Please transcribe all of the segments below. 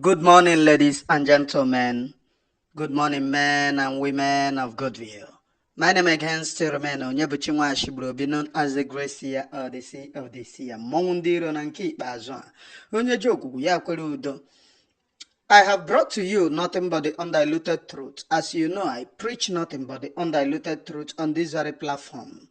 Good morning, ladies and gentlemen. Good morning, men and women of Goodwill. My name again still remains Onyebuchinwa Ashibro, be known as the Gracia or the Sea of the Sea. Mondiro Nanki Bazwan. Onyejoku Yakwere Udo. I have brought to you nothing but the undiluted truth. As you know, I preach nothing but the undiluted truth on this very platform.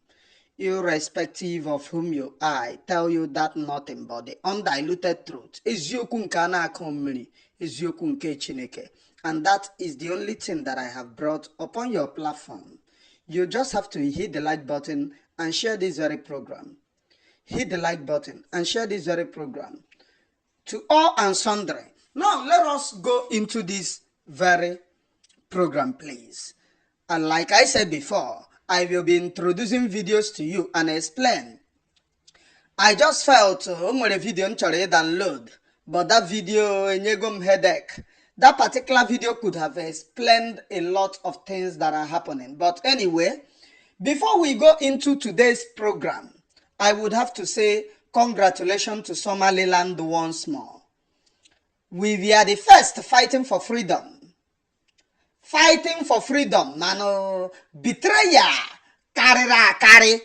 Irrespective of whom you are, I tell you that nothing but the undiluted truth. Eziokwu nke a na-akọ mmiri, eziokwu nke Chineke. And that is the only thing that I have brought upon your platform. You just have to hit the like button and share this very program. Hit the like button and share this very program to all and sundry. Now let us go into this very program, please. And like I said before, I will be introducing videos to you and explain. I just felt a video download, but that video enyegom headache. That particular video could have explained a lot of things that are happening. But anyway, before we go into today's program, I would have to say congratulations to Somaliland once more. We were the first fighting for freedom. Fighting for freedom, mano, betrayal, carry.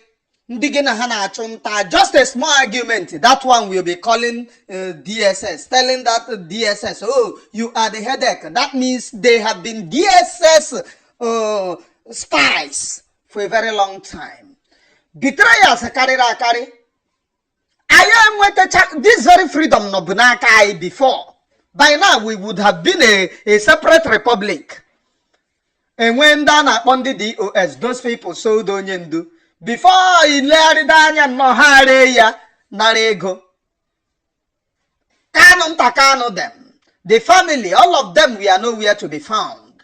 Just a small argument. That one will be calling DSS, telling that DSS, oh, you are the headache. That means they have been DSS spies for a very long time. Betrayal, carry. I am with this very freedom no bunaka before. By now, we would have been a separate republic. And when down upon the DOS, those people sold onyendu. Before in Leridanya no hareya narego. Kanu them. The family, all of them, we are nowhere to be found.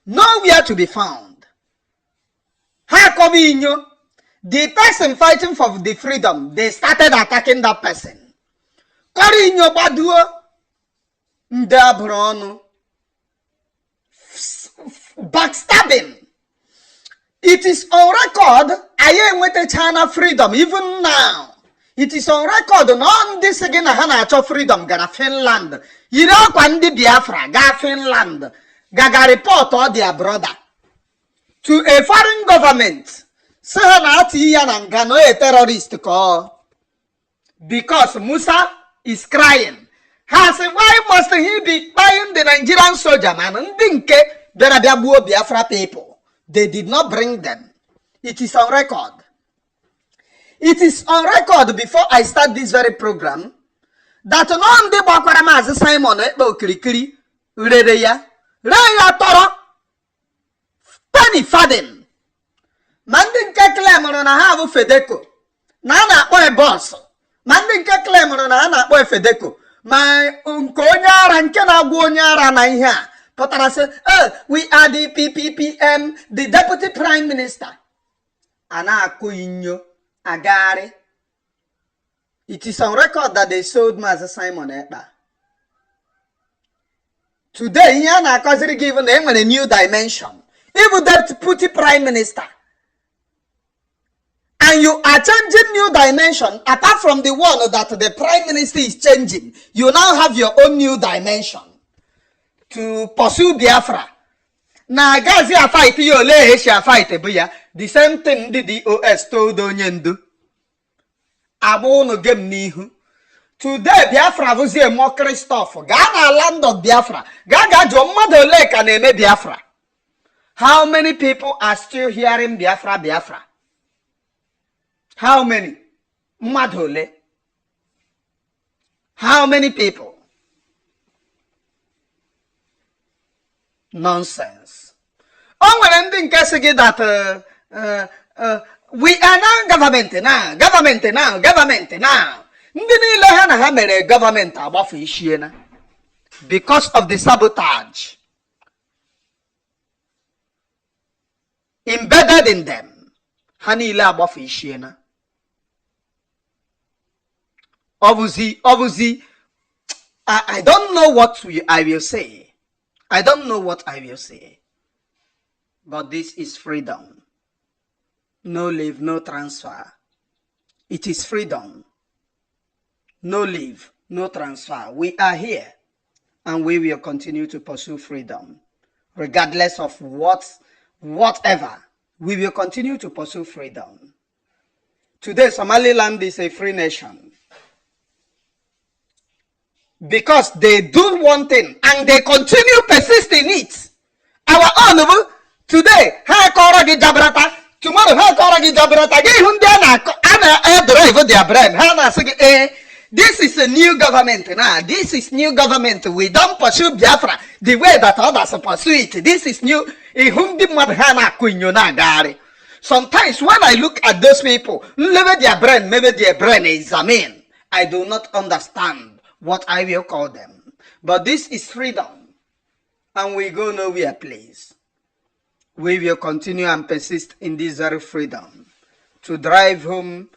Nowhere to be found. Hakominyo, the person fighting for the freedom, they started attacking that person. Korinyo baduo, ndabrono. Backstabbing. It is on record. I am with the China freedom even now. It is on record. On this again, Hana freedom. Gana Finland. You know, Kwandi Biafra. Ga Finland. Gaga report all their brother to a foreign government. Sahanati and Gano a terrorist call because Musa is crying. Has why must he be buying the Nigerian soldier man? Biafra people. They did not bring them. It is on record. It is on record before I start this very program that Nnamdi Bakwara Mazi Simon Ekpa Okirikiri Reya Toro Penny Faden Mandin claim on a have Fedeco Nana boy boss Mandin claim on a Nana boy Fedeco my unkonya rankena guonyara na ihe. Potara said, we are the PPPM, the Deputy Prime Minister. Anako inyo agare. It is on record that they sold Mazi Simon Ekpa. Today, Yana Koziri given them a new dimension. Even Deputy Prime Minister. And you are changing new dimension, apart from the one that the Prime Minister is changing. You now have your own new dimension to pursue Biafra. Now, guys, you fight, you lay fight, the same thing the DOS told Onyendu. Abono game nihu. Today, Biafra was a mockery stuff. Ghana land of Biafra. Gaga jo mother lake and eme Biafra. How many people are still hearing Biafra? How many? Madhole. How many people? Nonsense. Oh, when I think that we are now government now. Government because of the sabotage embedded in them. Obviously, I don't know what I will say. I don't know what I will say. But this is freedom. No leave, no transfer. It is freedom. No leave, no transfer. We are here. and we will continue to pursue freedom. Regardless of whatever, we will continue to pursue freedom. Today, Somaliland is a free nation. Because they do one thing and they continue persist in it. Our own today, tomorrow, drive their brain. This is a new government now. This is new government. We don't pursue Biafra the way that others pursue it. This is new. Sometimes when I look at those people, maybe their brain is I do not understand what I will call them. But this is freedom. And we go nowhere, please. We will continue and persist in this very freedom to drive home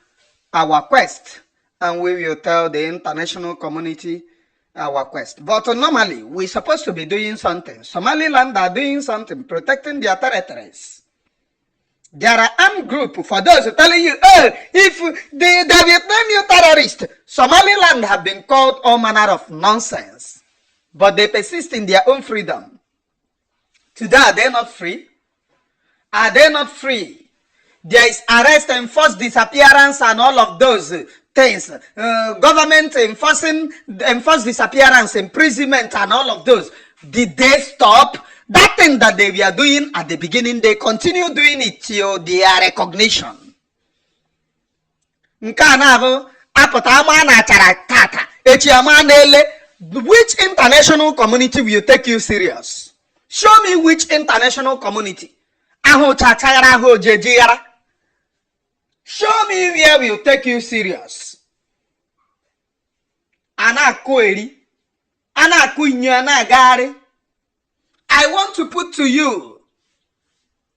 our quest. And we will tell the international community our quest. But normally, we're supposed to be doing something. Somaliland are doing something, protecting their territories. There are armed groups for those telling you, oh, if the Vietnamese terrorists, Somaliland have been called all manner of nonsense. But they persist in their own freedom. Today, are they not free? Are they not free? There is arrest, enforced disappearance, and all of those things. Government enforced disappearance, imprisonment, and all of those. Did they stop? That thing that they were doing at the beginning, they continue doing it till their recognition. Which international community will take you serious? Show me which international community. Show me where will take you serious. I want to put to you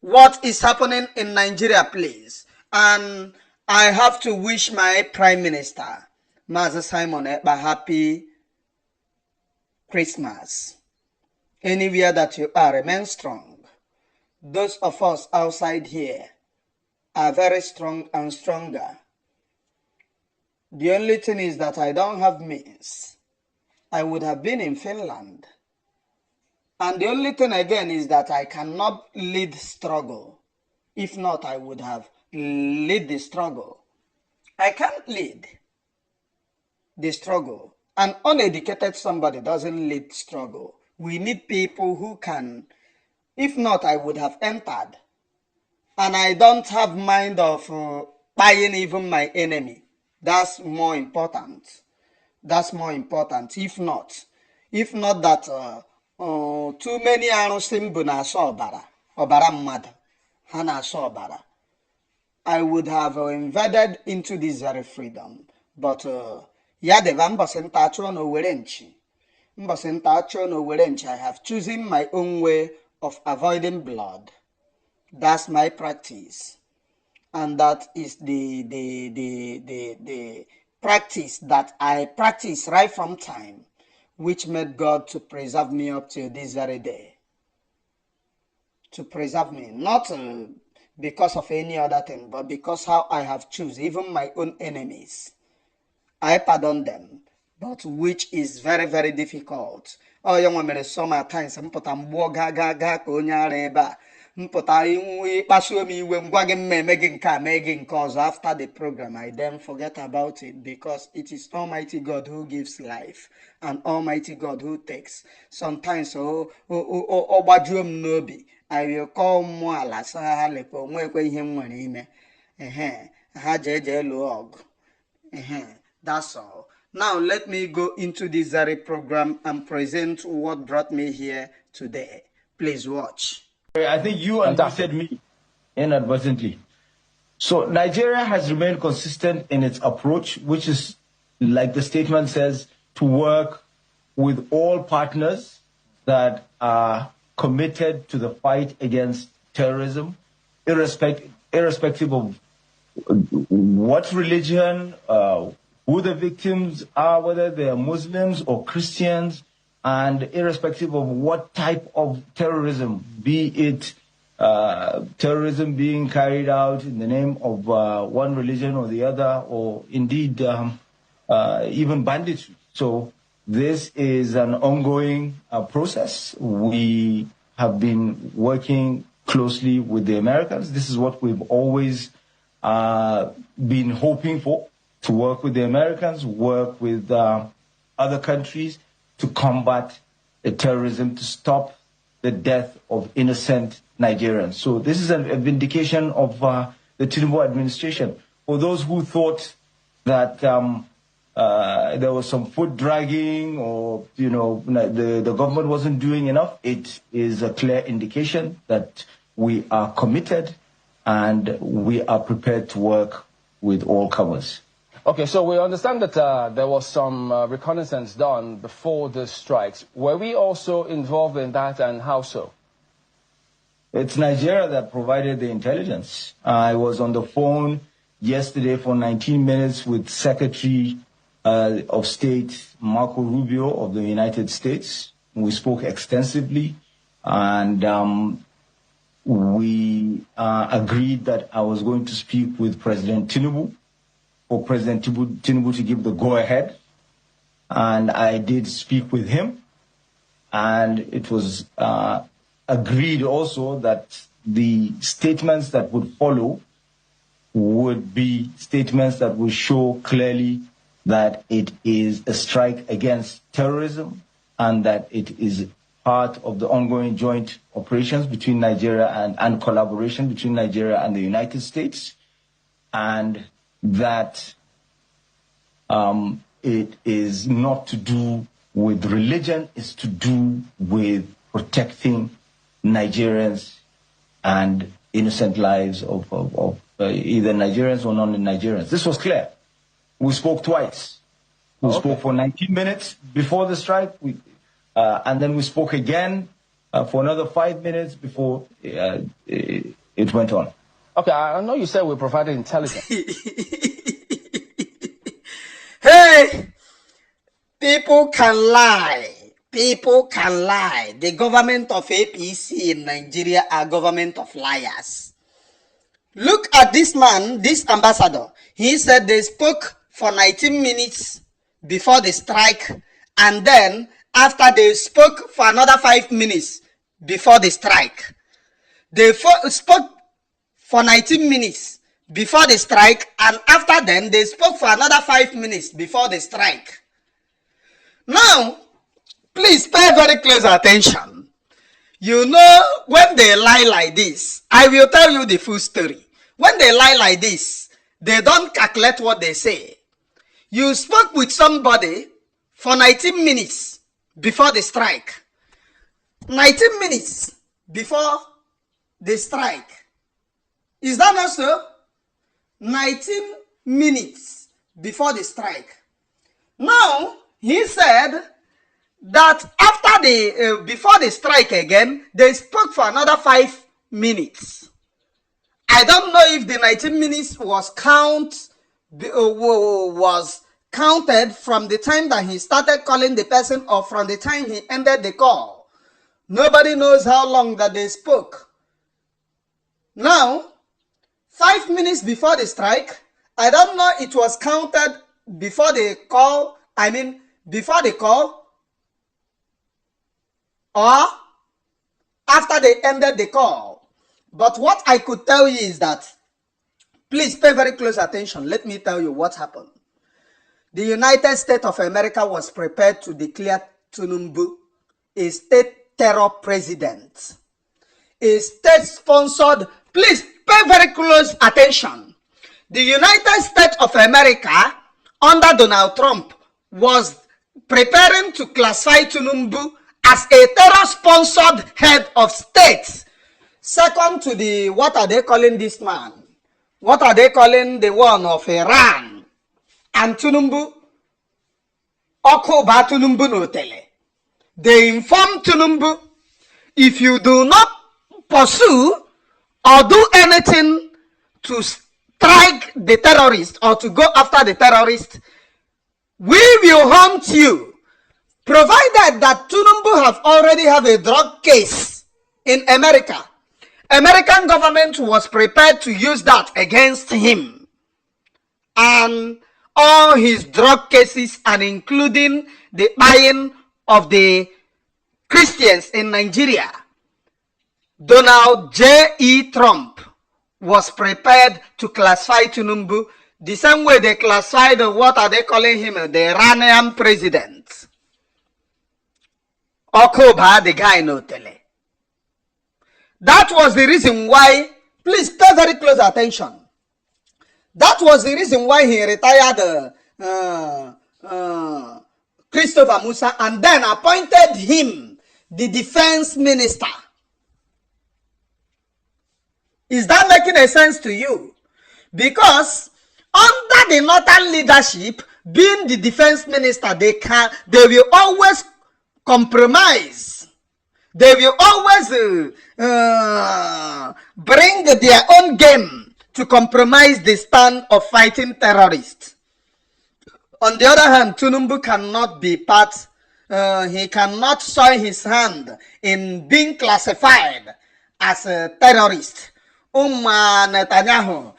what is happening in Nigeria, please. And I have to wish my Prime Minister, Mazi Simon Ekpa, happy Christmas. Anywhere that you are, remain strong. Those of us outside here are very strong and stronger. The only thing is that I don't have means. I would have been in Finland. And the only thing again is that I cannot lead struggle. If not, I would have led the struggle. I can't lead the struggle. An uneducated somebody doesn't lead struggle. We need people who can. If not, I would have entered. And I don't have mind of buying even my enemy. That's more important. That's more important. If not that too many arusimbu na sobara, obara mmadu, hana sobara, I would have invaded into this very freedom. But yadeva mbasentacho no werenchi. Mbasentacho no werenchi. I have chosen my own way of avoiding blood. That's my practice. And that is the practice that I practice right from time, which made God to preserve me up to this very day. To preserve me, not because of any other thing, but because how I have chosen even my own enemies. I pardon them, but which is very, very difficult. Oh, young woman, sometimes I'm put on because after the program I then forget about it, because it is Almighty God who gives life and Almighty God who takes. Sometimes I will call Mwala Sahalepo Mwekwe him. That's all. Now let me go into this very program and present what brought me here today. Please watch. I think you said me inadvertently. So Nigeria has remained consistent in its approach, which is, like the statement says, to work with all partners that are committed to the fight against terrorism, irrespective of what religion, who the victims are, whether they are Muslims or Christians, and irrespective of what type of terrorism, be it terrorism being carried out in the name of one religion or the other, or indeed even banditry. So this is an ongoing process. We have been working closely with the Americans. This is what we've always been hoping for, to work with the Americans, work with other countries to combat the terrorism, to stop the death of innocent Nigerians. So this is a vindication of the Tinubu administration. For those who thought that there was some foot dragging, or the government wasn't doing enough, it is a clear indication that we are committed and we are prepared to work with all comers. Okay, so we understand that there was some reconnaissance done before the strikes. Were we also involved in that, and how so? It's Nigeria that provided the intelligence. I was on the phone yesterday for 19 minutes with Secretary of State Marco Rubio of the United States. We spoke extensively, and we agreed that I was going to speak with President Tinubu, for President Tinubu to give the go-ahead. And I did speak with him, and it was agreed also that the statements that would follow would be statements that would show clearly that it is a strike against terrorism and that it is part of the ongoing joint operations between Nigeria and collaboration between Nigeria and the United States, and that it is not to do with religion, it's to do with protecting Nigerians and innocent lives of either Nigerians or non-Nigerians. This was clear. We spoke twice. We spoke for 19 minutes before the strike, and then we spoke again for another 5 minutes before it went on. Okay, I know you said we provided intelligence. Hey, people can lie. People can lie. The government of APC in Nigeria are government of liars. Look at this man, this ambassador. He said they spoke for 19 minutes before the strike, and then after they spoke for another 5 minutes before the strike. They spoke for 19 minutes before the strike, and after then they spoke for another 5 minutes before the strike. Now, please pay very close attention. You know, when they lie like this, I will tell you the full story. When they lie like this, they don't calculate what they say. You spoke with somebody for 19 minutes before the strike. 19 minutes before the strike. Is that not so? 19 minutes before the strike. Now, he said that after before the strike again, they spoke for another 5 minutes. I don't know if the 19 minutes was counted from the time that he started calling the person or from the time he ended the call. Nobody knows how long that they spoke. Now, 5 minutes before the strike, I don't know it was counted before the call, before the call, or after they ended the call. But what I could tell you is that, please pay very close attention. Let me tell you what happened. The United States of America was prepared to declare Tinubu a state terror president. A state-sponsored, please pay very close attention. The United States of America, under Donald Trump, was preparing to classify Tinubu as a terror-sponsored head of state. Second to the, what are they calling this man? What are they calling the one of Iran? And Tinubu, Okoba Tinubu Notele. They informed Tinubu, if you do not pursue or do anything to strike the terrorists or to go after the terrorists, we will hunt you. Provided that Tinubu already have a drug case in America. American government was prepared to use that against him. And all his drug cases and including the buying of the Christians in Nigeria, Donald J.E. Trump was prepared to classify Tinubu the same way they classified, what are they calling him, the Iranian president. Okoba, the guy in Otele. That was the reason why, please pay very close attention. That was the reason why he retired Christopher Musa and then appointed him the defense minister. Is that making a sense to you? Because under the northern leadership, being the defense minister, they will always compromise. They will always bring their own game to compromise the stand of fighting terrorists. On the other hand, Tinubu cannot be part, he cannot soil his hand in being classified as a terrorist. Netanyahu,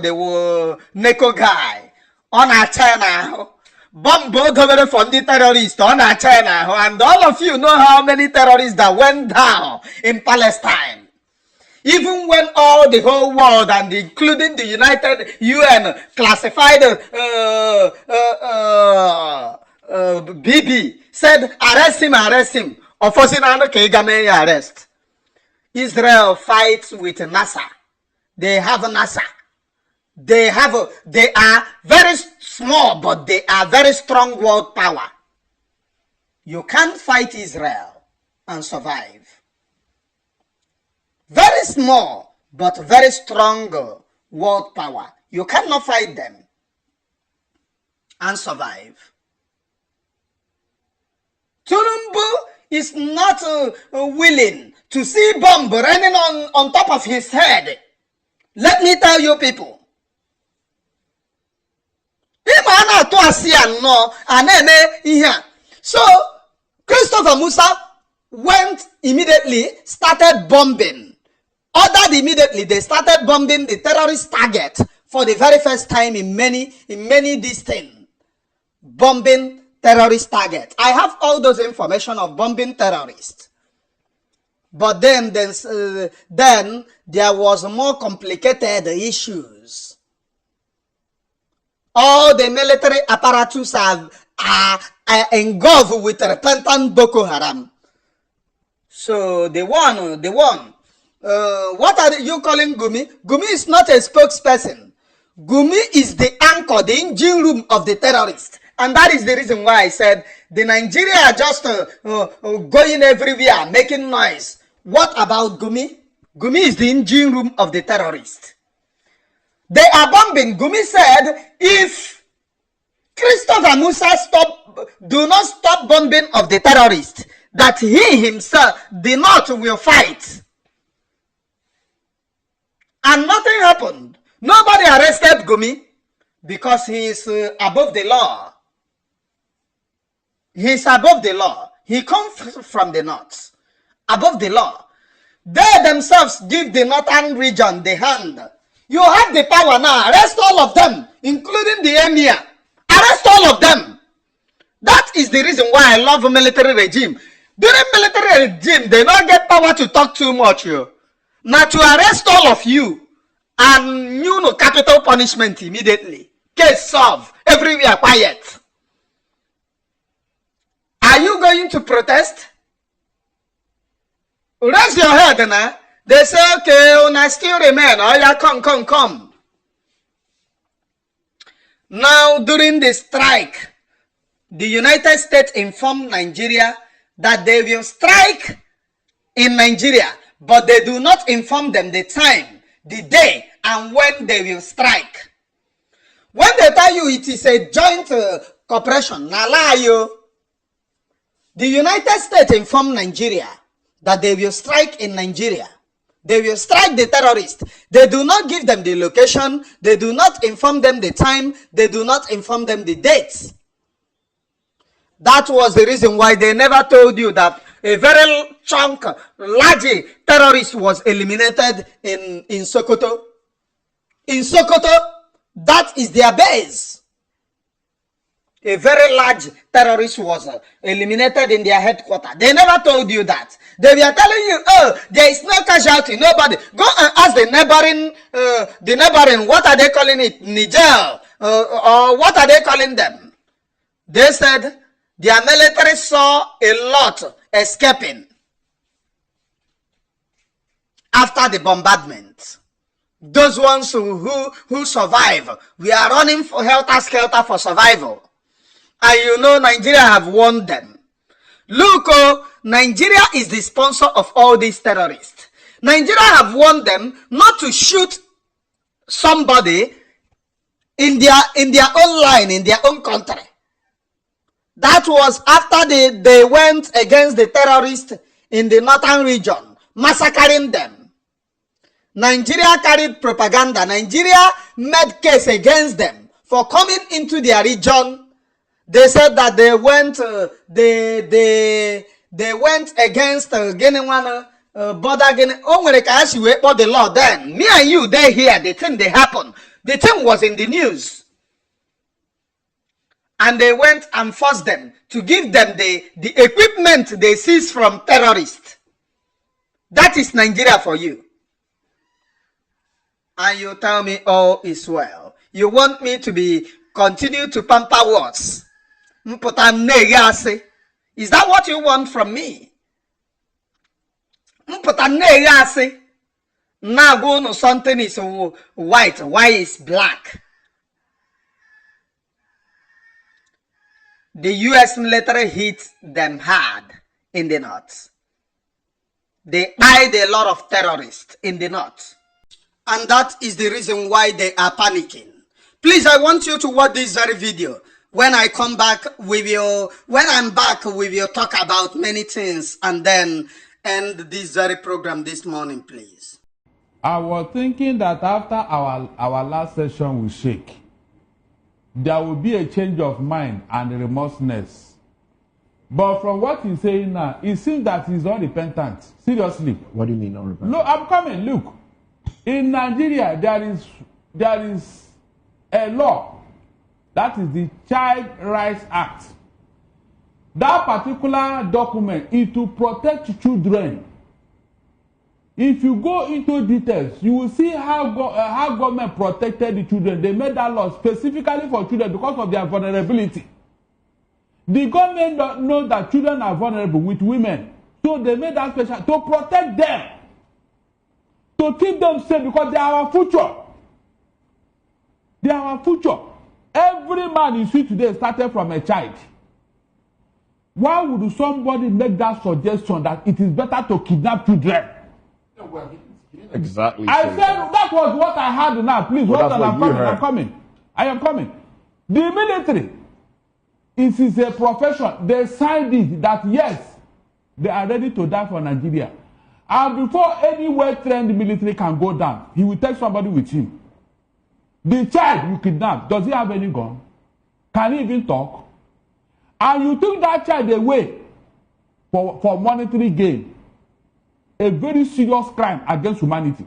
they were Neko guy on a China. Bombo government from the terrorists on a China. And all of you know how many terrorists that went down in Palestine. Even when all the whole world and including the United UN classified BB said arrest him, or forcing arrest. Israel fights with NASA. They have NASA. They are very small, but they are very strong world power. You can't fight Israel and survive. Very small, but very strong world power. You cannot fight them and survive. Tinubu is not willing to see bomb running on top of his head. Let me tell you people. So, Christopher Musa went immediately, started bombing. Ordered immediately, they started bombing the terrorist target for the very first time in many this thing. Bombing terrorist target. I have all those information of bombing terrorists. But then there was more complicated issues. All the military apparatus are engulfed with repentant Boko Haram. So they won. What are you calling Gumi? Gumi is not a spokesperson. Gumi is the anchor, the engine room of the terrorists. And that is the reason why I said the Nigeria are just going everywhere, making noise. What about Gumi? Gumi is the engine room of the terrorists. They are bombing. Gumi said, if Christopher Musa do not stop bombing of the terrorists, that he himself, the North, will fight. And nothing happened. Nobody arrested Gumi because he is above the law. He is above the law. He comes from the North. Above the law. They themselves give the northern region the hand. You have the power now. Arrest all of them, including the emir. Arrest all of them. That is the reason why I love a military regime. During military regime, they don't get power to talk too much. Now to arrest all of you and capital punishment immediately. Case solved. Everywhere quiet. Are you going to protest? Raise your head now. They say, okay, una still remain. Oh yeah, come. Now, during the strike, the United States informed Nigeria that they will strike in Nigeria, but they do not inform them the time, the day, and when they will strike. When they tell you it is a joint cooperation, the United States informed Nigeria that they will strike in Nigeria. They will strike the terrorists. They do not give them the location. They do not inform them the time. They do not inform them the dates. That was the reason why they never told you that a very large terrorist was eliminated in Sokoto. In Sokoto, that is their base. A very large terrorist was eliminated in their headquarters. They never told you that. They were telling you, oh, there is no casualty, nobody. Go and ask the neighboring, what are they calling it? Niger, or what are they calling them? They said their military saw a lot escaping after the bombardment. Those ones who survive, we are running for helter-skelter for survival. And you know Nigeria have warned them. Look, Nigeria is the sponsor of all these terrorists. Nigeria have warned them not to shoot somebody in their own line, in their own country. That was after they went against the terrorists in the northern region, massacring them. Nigeria carried propaganda. Nigeria made case against them for coming into their region. They said that they went against border Guinea. Oh, when they wait for the law, then me and you, they here. The thing they happened. The thing was in the news, and they went and forced them to give them the equipment they seized from terrorists. That is Nigeria for you. And you tell me all is well. You want me to continue to pamper words? Is that what you want from me? Now something is white, why is black? The US military hit them hard in the north. They eyed a lot of terrorists in the north. And that is the reason why they are panicking. Please, I want you to watch this very video. When I come back with you, when I'm back with you, talk about many things and then end this very program this morning, please. I was thinking that after our last session will shake, there will be a change of mind and remorseness. But from what he's saying now, it seems that he's unrepentant. Seriously. What do you mean unrepentant? Look, I'm coming. Look. In Nigeria, there is a law. That is the Child Rights Act. That particular document is to protect children. If you go into details, you will see how government protected the children. They made that law specifically for children because of their vulnerability. The government knows that children are vulnerable with women. So they made that special to protect them. To keep them safe because they are our future. They are our future. Every man you see today started from a child. Why would somebody make that suggestion that it is better to kidnap children? Exactly. I said that was what I had now. Please, hold on, I'm coming. I am coming. The military, it is a profession. They signed it that yes, they are ready to die for Nigeria. And before any well-trained military can go down, he will take somebody with him. The child you kidnap, does he have any gun? Can he even talk? And you took that child away for monetary gain. A very serious crime against humanity.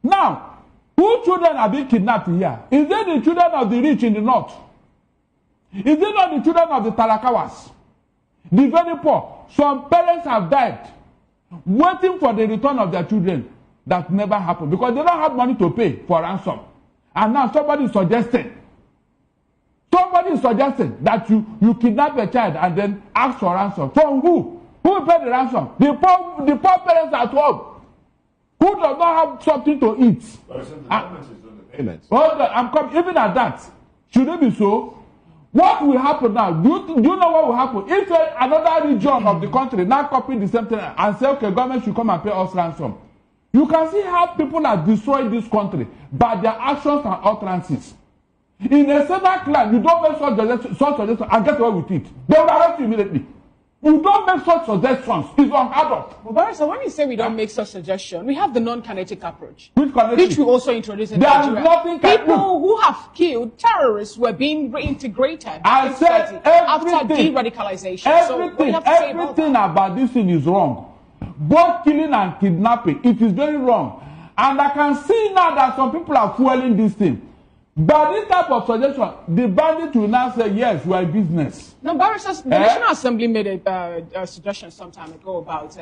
Now, whose children are being kidnapped here? Is it the children of the rich in the north? Is it not the children of the Talakawas? The very poor. Some parents have died waiting for the return of their children. That never happened because they don't have money to pay for ransom. And now somebody is suggesting that you kidnap a child and then ask for ransom. From who? Who will pay the ransom? The poor parents at home who does not have something to eat. Hold on, I'm coming. Even at that, should it be so? What will happen now? Do you know what will happen? If another region of the country now copy the same thing and say, okay, government should come and pay us ransom. You can see how people are destroying this country by their actions and utterances. In a certain clan, you don't make such suggestions and get away with it. They will arrest you immediately. You don't make such suggestions. It's unheard of. Well, Barrister, when you say we don't make such suggestions, we have the non-kinetic approach. Which we also introduced in Nigeria. People who have killed terrorists were being reintegrated after de-radicalization. Everything about this thing is wrong. Both killing and kidnapping, it is very wrong. And I can see now that some people are fueling this thing. By this type of suggestion, the bandit will now say, yes, we are in business. No, barristers, the National Assembly made a suggestion some time ago about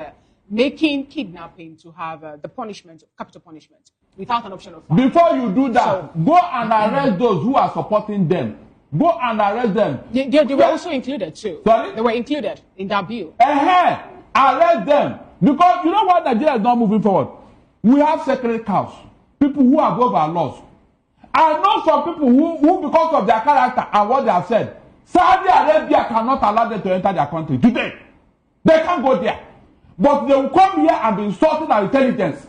making kidnapping to have the punishment, capital punishment, without an option of fine. Before you do that, go and arrest those who are supporting them. Go and arrest them. They were also included too. Sorry? They were included in that bill. Arrest them. Because you know what, Nigeria is not moving forward. We have sacred cows. People who are above our laws. I know some people who because of their character and what they have said, Saudi Arabia cannot allow them to enter their country today. They can't go there. But they will come here and be insulting our intelligence,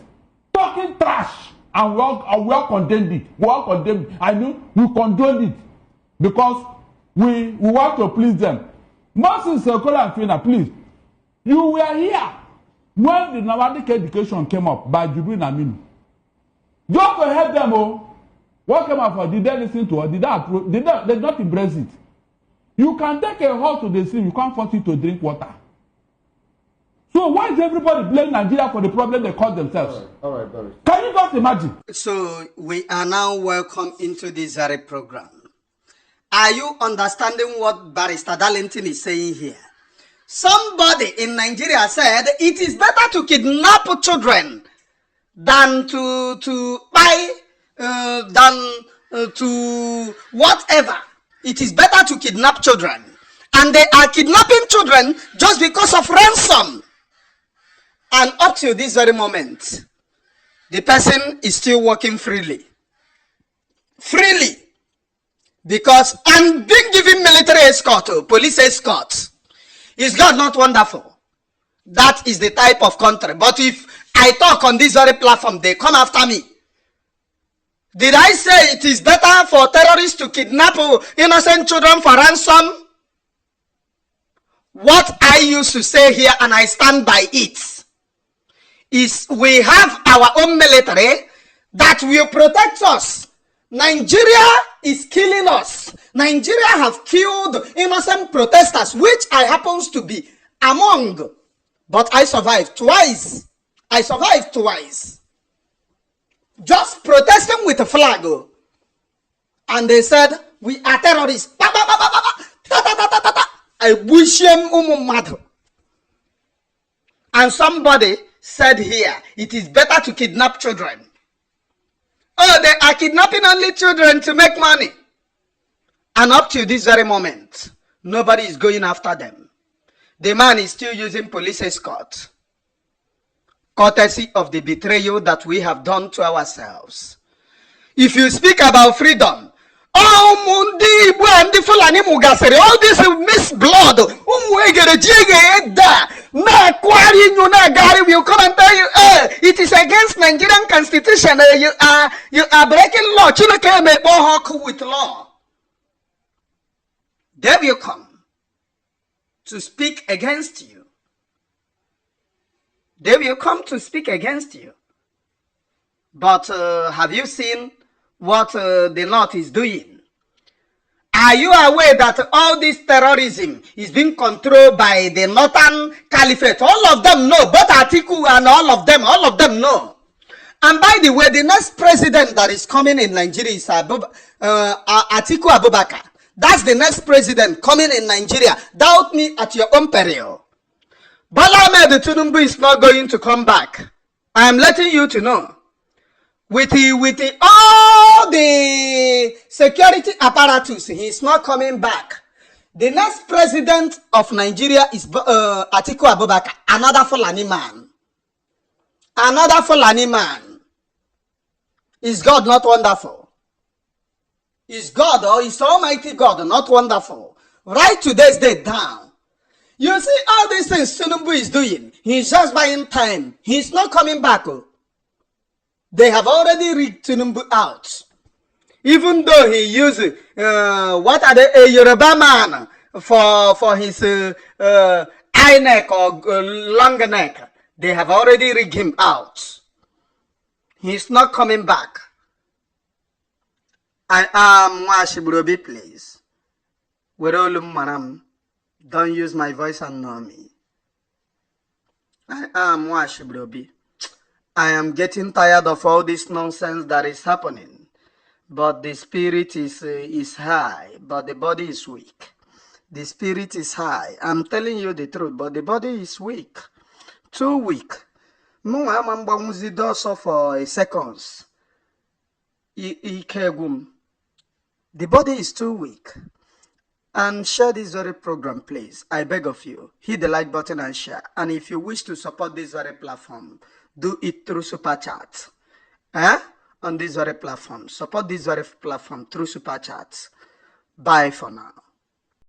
talking trash, and we all condemned it. We all condemned it. I know we condoned it because we want to please them. Mazi, Sekola, and Fina, please. You were here when the Nnamdi education came up by Jibril Aminu. Just to help them, what came up for? Did they listen to us? Did they not embrace it? You can take a horse to the sea, you can't force it to drink water. So why is everybody blaming Nigeria for the problem they cause themselves? All right, Barry. Can you just imagine? So we are now welcome into this very program. Are you understanding what Barrister Darlington is saying here? Somebody in Nigeria said it is better to kidnap children than to buy, to whatever. It is better to kidnap children. And they are kidnapping children just because of ransom. And up to this very moment, the person is still working freely. Freely. Because I'm being given military escort, police escort. Is God not wonderful? That is the type of country. But if I talk on this very platform, they come after me. Did I say it is better for terrorists to kidnap innocent children for ransom? What I used to say here, and I stand by it, is we have our own military that will protect us. Nigeria is killing us. Nigeria have killed innocent protesters, which I happens to be among. But I survived twice. I survived twice. Just protesting with a flag. And they said, we are terrorists. I wish him mad. And somebody said here, it is better to kidnap children. Oh, they are kidnapping only children to make money. And up to this very moment, nobody is going after them. The man is still using police escort, courtesy of the betrayal that we have done to ourselves. If you speak about freedom, all this miss blood, will come and tell you, it is against Nigerian constitution. You are breaking law. With law. They will come to speak against you. They will come to speak against you. But have you seen what the North is doing? Are you aware that all this terrorism is being controlled by the Northern Caliphate? All of them know, both Atiku and all of them know. And by the way, the next president that is coming in Nigeria is Atiku Abubakar. That's the next president coming in Nigeria. Doubt me at your own peril. Bola Ahmed Tinubu is not going to come back. I am letting you to know. With all the security apparatus, he is not coming back. The next president of Nigeria is Atiku Abubakar, another Fulani man. Another Fulani man. Is God not wonderful? Is God, or is Almighty God not wonderful? Write today's date down. You see all these things Tinubu is doing. He's just buying time. He's not coming back. They have already rigged Tinubu out. Even though he used, a Yoruba man for his high neck or long neck. They have already rigged him out. He's not coming back. I am Mwashibrobi, please. Don't use my voice and know me. I am Mwashibrobi. I am getting tired of all this nonsense that is happening. but the spirit is high, but the body is weak. The spirit is high. I'm telling you the truth, but the body is weak. Too weak. Also for a seconds. The body is too weak. And share this very program, please. I beg of you. Hit the like button and share. And if you wish to support this very platform, do it through Super Chat. On this very platform. Support this very platform through Super Chat. Bye for now.